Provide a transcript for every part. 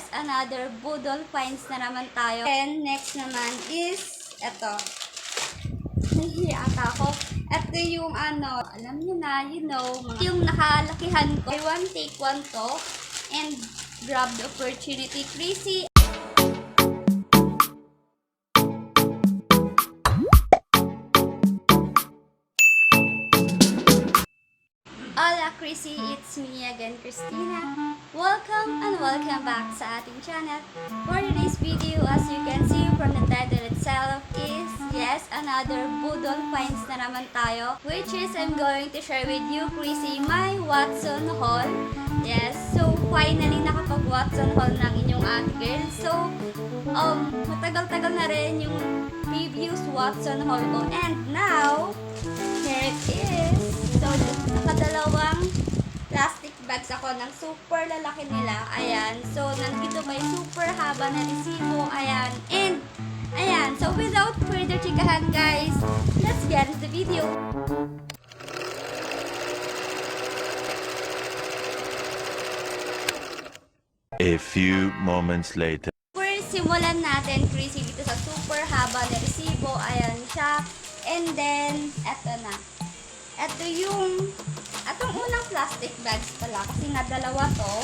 Yes, another BUDOL finds na naman tayo. And next naman is, eto. Nahihiya ata ako. Ito yung alam niyo na, yung nakalakihan ko. I want take one to and grab the opportunity. Chrissy. Ollah Chrissy, it's me again, Christina. Welcome and welcome back sa ating channel. For today's video, as you can see from the title itself, is yes, another BUDOL finds na naman tayo, which is I'm going to share with you, Chrissy, my Watson haul. Yes, so finally nakapag-Watson haul ng inyong ate girl. So, matagal-tagal na rin yung previous Watson haul ko, and now here it is. So, nakadalawang plastic bags ako ng super lalaki nila. Ayan. So, nandito may super haba na resibo. Ayan. And, ayan. So, without further chikahan, guys, let's get into the video. A few moments later. First, simulan natin, Chrissy, dito sa super haba na resibo. Ayan siya. And then, eto na. Ito yung, atong unang plastic bags pala, kasi nga dalawa to.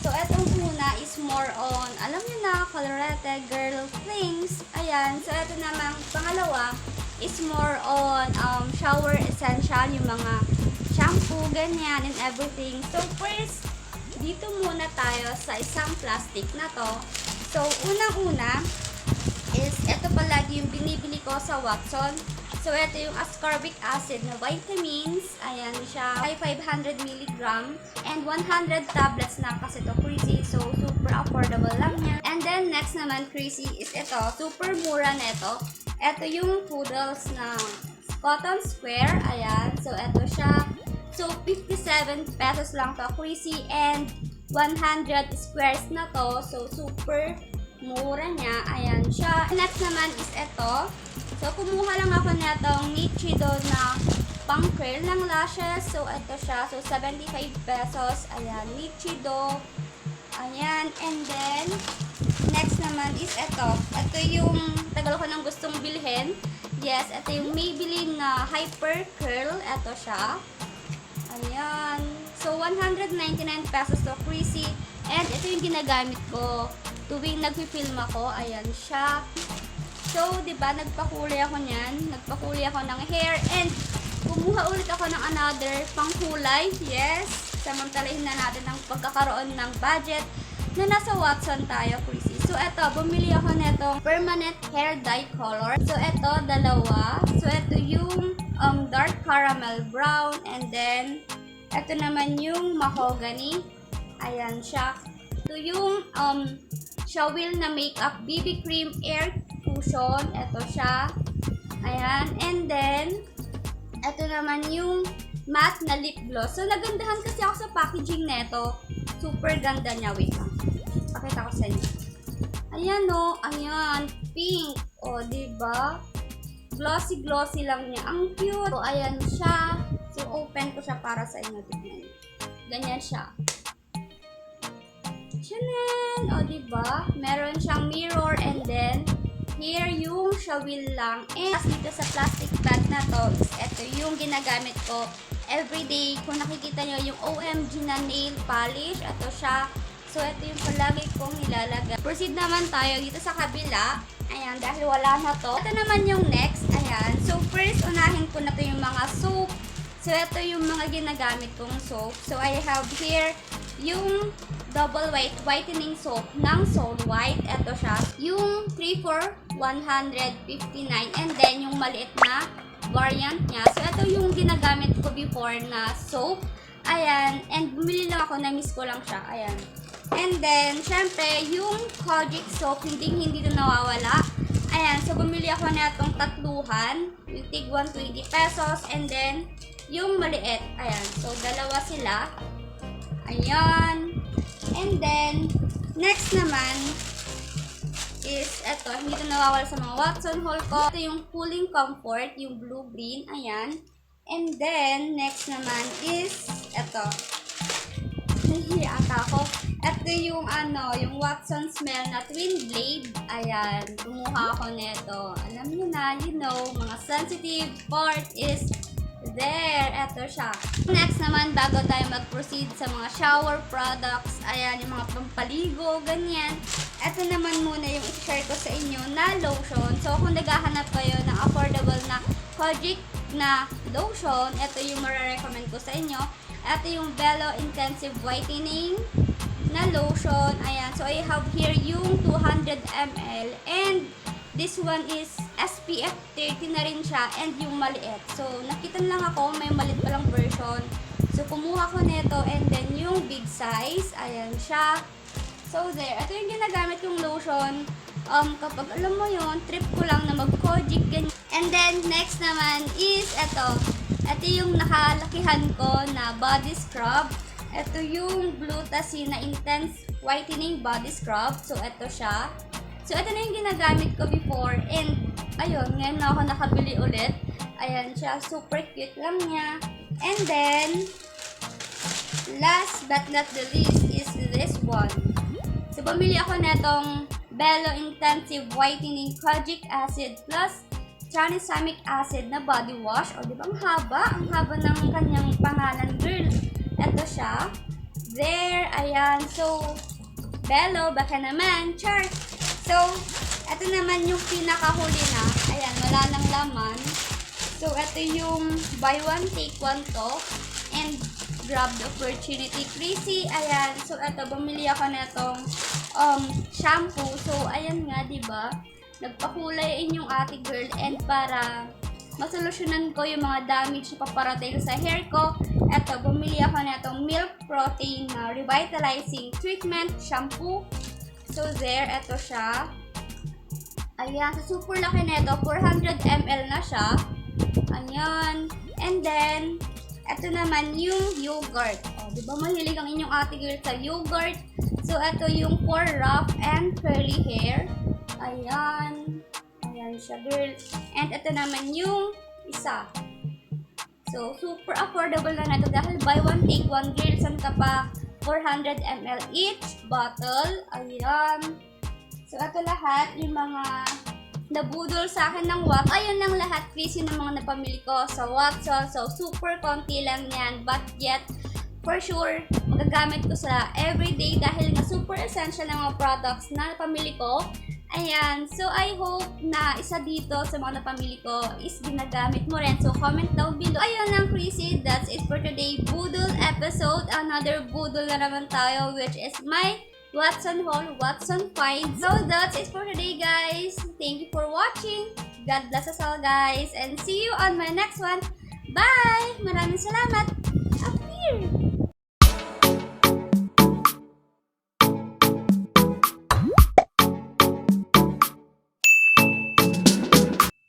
So, etong una is more on, alam nyo na, colorete, girl things. Ayan. So, eto namang pangalawa is more on shower essential, yung mga shampoo, ganyan, and everything. So, first, dito muna tayo sa isang plastic na to. So, unang-una is, eto palagi yung binibili ko sa Watson. So, ito yung ascorbic acid na vitamins. Ayan siya. Ay 500 mg and 100 tablets na kasi ito, Chrissy. So, super affordable lang niya. And then, next naman, Chrissy, is ito. Super mura na ito. Ito yung poodles na cotton square. Ayan. So, ito siya. So, 57 pesos lang to, Chrissy. And 100 squares na to. So, super mura niya. Ayan siya. Next naman is ito. So, kumuha lang ako netong Nichido na pang curl ng lashes. So, ito siya. So, 75 pesos. Ayan, Nichido. Ayan. And then, next naman is ito. Ito yung tagal ko nang gustong bilhin. Yes, ito yung Maybelline na Hyper Curl. Ito siya. Ayan. So, 199 pesos to, Chrissy. And ito yung ginagamit ko tuwing nagpipilm ako. Ayan siya. So, diba, nagpakulay ako niyan. Nagpakulay ako ng hair. And, kumuha ulit ako ng another pangkulay. Yes. Samantalahin na natin ang pagkakaroon ng budget na nasa Watson tayo, Chrissy. So, eto, bumili ako netong permanent hair dye color. So, eto, dalawa. So, eto yung dark caramel brown. And then, eto naman yung mahogany. Ayan siya. Ito yung Shawil na makeup BB cream air cushion. Ito siya. Ayan. And then, ito naman yung matte na lip gloss. So, nagandahan kasi ako sa packaging neto. Super ganda niya. Wait lang. Pakita ko sa inyo. Ayan o. Ayan. Pink. O, diba? Glossy-glossy lang niya. Ang cute. So, ayan siya. So, open ko siya para sa inyo. Tignan. Ganyan siya. Chanel! O, diba? Meron siyang mirror and then here yung shawil lang. And dito sa plastic bag na to, ito yung ginagamit ko everyday. Kung nakikita nyo yung OMG na nail polish, ito siya. So, ito yung palagi kong nilalagay. Proceed naman tayo dito sa kabila. Ayan, dahil wala na to. Ito naman yung next. Ayan. So, first, unahin ko na to yung mga soap. So, ito yung mga ginagamit kong soap. So, I have here yung double whitening soap ng Soul White. Ito siya. Yung 3 for 159. And then, yung maliit na variant niya. So, ito yung ginagamit ko before na soap. Ayan. And bumili lang ako. Na-miss ko lang siya. Ayan. And then, syempre, yung Kojic soap, hindi ito nawawala. Ayan. So, bumili ako na itong tatluhan. Yung tig 120 pesos. And then, yung maliit. Ayan. So, dalawa sila. Ayan. And then, next naman is, eto, hindi ito nawawala sa mga Watson haul ko. Ito yung Cooling Comfort, yung blue-green. Ayan. And then, next naman is, eto. Nahihiya ata ako. Ito yung yung Watson Smell na Twin Blade. Ayan, kumuha ako nito. Alam niyo na, mga sensitive part is there. Ito siya. Next naman, bago tayo mag-proceed sa mga shower products, ayan, yung mga pampaligo, ganyan. Ito naman muna yung i-share ko sa inyo na lotion. So, kung naghahanap kayo ng affordable na Kojic na lotion, ito yung mare-recommend ko sa inyo. Ito yung Belo Intensive Whitening na lotion. Ayan. So, I have here yung 200 ml. And, this one is SPF 30 na rin siya. And yung maliit. So, nakita lang ako, may maliit palang version. So, kumuha ko nito. And then, yung big size. Ayan siya. So, there. Ito yung ginagamit yung lotion. Kapag alam mo yon, trip ko lang na mag-Kojic, ganyan. And then, next naman is ito. Ito yung nakalakihan ko na body scrub. Ito yung Glutathione na Intense Whitening Body Scrub. So, ito siya. So, ito na yung ginagamit ko before. And, ayun, ngayon na ako nakabili ulit. Ayan siya. Super cute lang niya. And then, last but not the least is this one. So, bumili ako netong Belo Intensive Whitening Kojic Acid plus tranexamic acid na body wash. O, di ba? Ang haba ng kanyang pangalan, girl. Ito siya. There. Ayan. So, Belo, baka naman. Char. So, ito naman yung pinakahuli na. Ayan, wala nang laman. So, ito yung buy one, take one to. And, grab the opportunity. Chrissy. Ayan. So, ito, bumili ako na itong shampoo. So, ayan nga, diba? Nagpakulay yung ate girl. And para masolusyonan ko yung mga damage na paparating sa hair ko, eto, bumili ako na itong Milk Protein na Revitalizing Treatment Shampoo. So, there, eto siya. Ayan, so super laki na ito. 400 ml na siya. Ayan. And then, eto naman yung yogurt. O, diba mahilig ang inyong ate girl sa yogurt? So, eto yung for rough and curly hair. Ayan. Ayan siya, girl. And ito naman yung isa. So, super affordable na ito dahil buy one, take one, girl. San ka pa? 400 ml each bottle. Ayan. So, ito lahat yung mga nabudol sa akin ng wax. Ayun lang lahat, Chrissy, ng mga napamili ko sa Watson. So, super konti lang yan. But yet, for sure, magagamit ko sa everyday dahil nga super essential ng mga products na napamili ko. Ayan, so I hope na isa dito sa mga napamili ko is ginagamit mo rin. So, comment down below. Ayun lang, Chrissy, that's it for today Budol episode. Another Budol na naman tayo, which is my Watson haul, Watson finds. So, that's it for today, guys. Thank you for watching. God bless us all, guys. And see you on my next one. Bye! Maraming salamat. Up here!